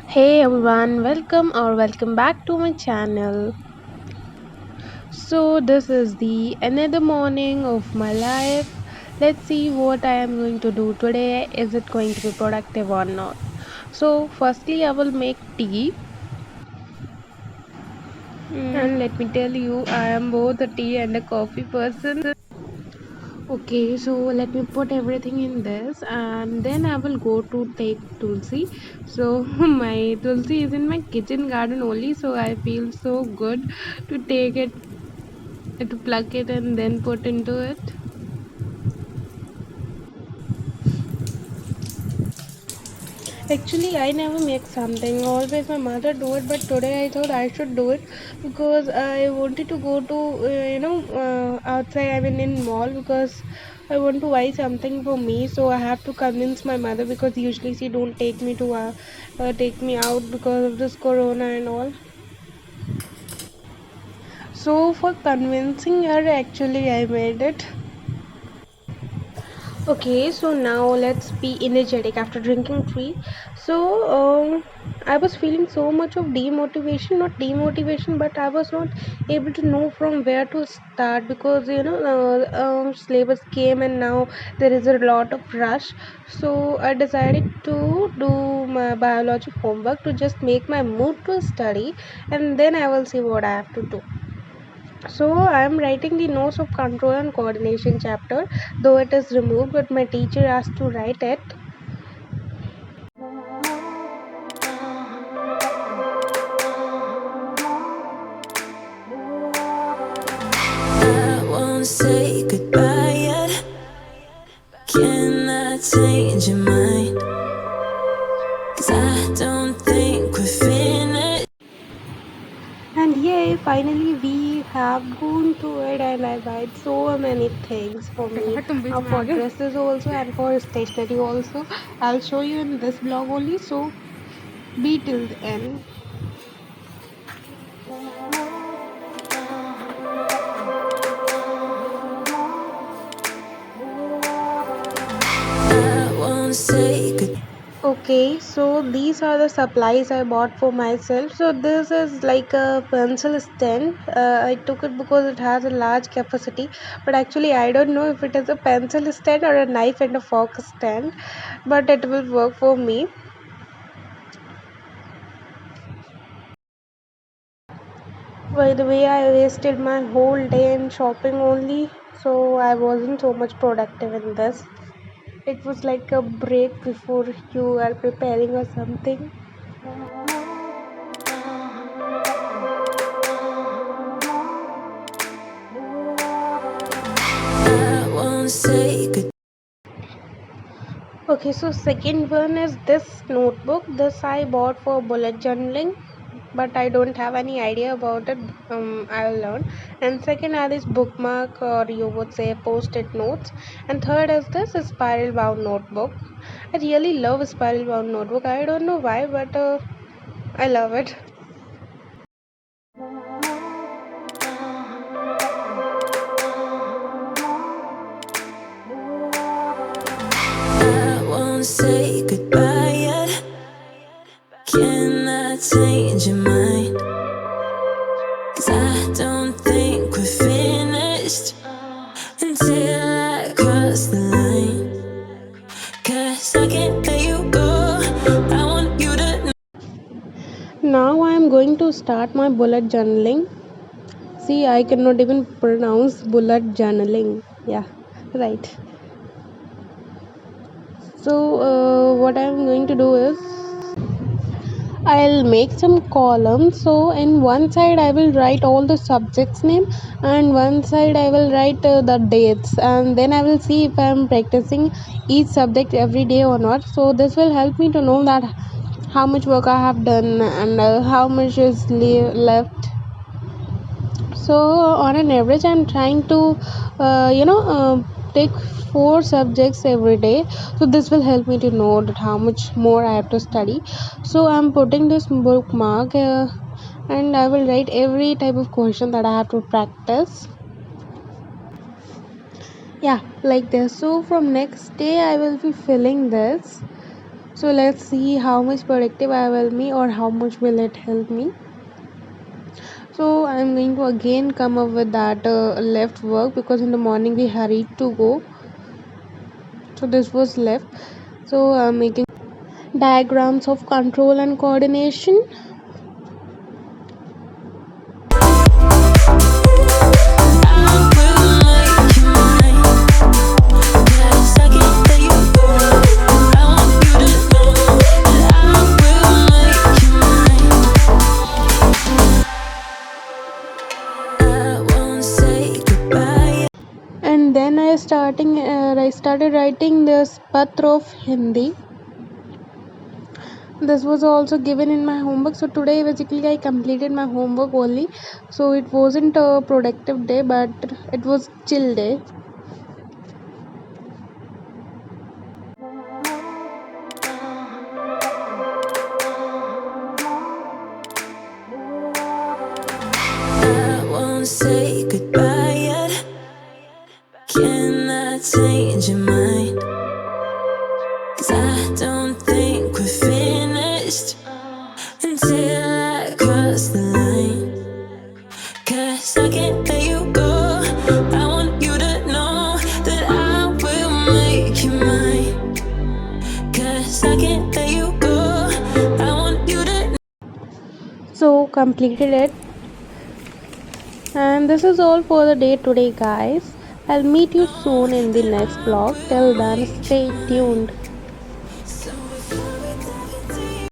Hey everyone, welcome back to my channel. So this is the another morning of my life. Let's see what I am going to do today. Is it going to be productive or not? So firstly I will make tea. And let me tell you, I am both a tea and a coffee person. Okay, so let me put everything in this and then I will go to take Tulsi. So my Tulsi is in my kitchen garden only, so I feel so good to take it, to pluck it and then put into it. Actually, I never make something. Always my mother do it, but today I thought I should do it because I wanted to go to outside. I mean in mall because I want to buy something for me. So I have to convince my mother because usually she don't take me out because of this corona and all. So for convincing her, actually I made it. Okay, so now let's be energetic after drinking tea. So, I was feeling so much of demotivation, not demotivation, but I was not able to know from where to start because syllabus came and now there is a lot of rush. So, I decided to do my biology homework to just make my mood to study, and then I will see what I have to do. So I am writing the notes of control and coordination chapter, though it is removed, but my teacher asked to write it. I won't say goodbye yet. Can I change your mind? 'Cause I don't think we're finished. And yay, finally we have gone to it and I buy so many things for me. For dresses also and for stationery also. I'll show you in this blog only, so be till the end. I won't say goodbye. Okay, so these are the supplies I bought for myself. So this is like a pencil stand. I took it because it has a large capacity, but actually I don't know if it is a pencil stand or a knife and a fork stand, but it will work for me. By the way, I wasted my whole day in shopping only, so I wasn't so much productive in this. It was like a break before you are preparing or something. I won't say goodbye. Okay, so second one is this notebook. This I bought for bullet journaling, but I don't have any idea about it. I'll learn. And second are this bookmark, or you would say post-it notes. And third is this spiral bound notebook. I really love spiral bound notebook. I don't know why, but I love it. I won't say goodbye yet. Can I change your mind? 'Cause I don't think we're finished until I cross the line. 'Cause I can't let you go. I want you to know. Now I am going to start my bullet journaling. See, I cannot even pronounce bullet journaling. Yeah, right. So, what I am going to do is I'll make some columns. So in one side I will write all the subjects name and one side I will write the dates, and then I will see if I am practicing each subject every day or not. So this will help me to know that how much work I have done and how much is left. So on an average I'm trying to take 4 subjects every day, so this will help me to know that how much more I have to study. So I'm putting this bookmark and I will write every type of question that I have to practice. Yeah, like this. So from next day I will be filling this. So let's see how much productive I will be or how much will it help me. So I'm going to again come up with that left work, because in the morning we hurried to go, so this was left. So I'm making diagrams of control and coordination. And then I started writing this Patra of Hindi. This was also given in my homework. So today basically I completed my homework only. So it wasn't a productive day, but it was chill day. I won't say goodbye yet. Can I change your mind? 'Cause I don't think we're finished until I cross the line. 'Cause I can't let you go. I want you to know that I will make you mine. 'Cause I can't let you go. I want you to. So completed it. And this is all for the day today, guys. I'll meet you soon in the next vlog. Till then, stay tuned.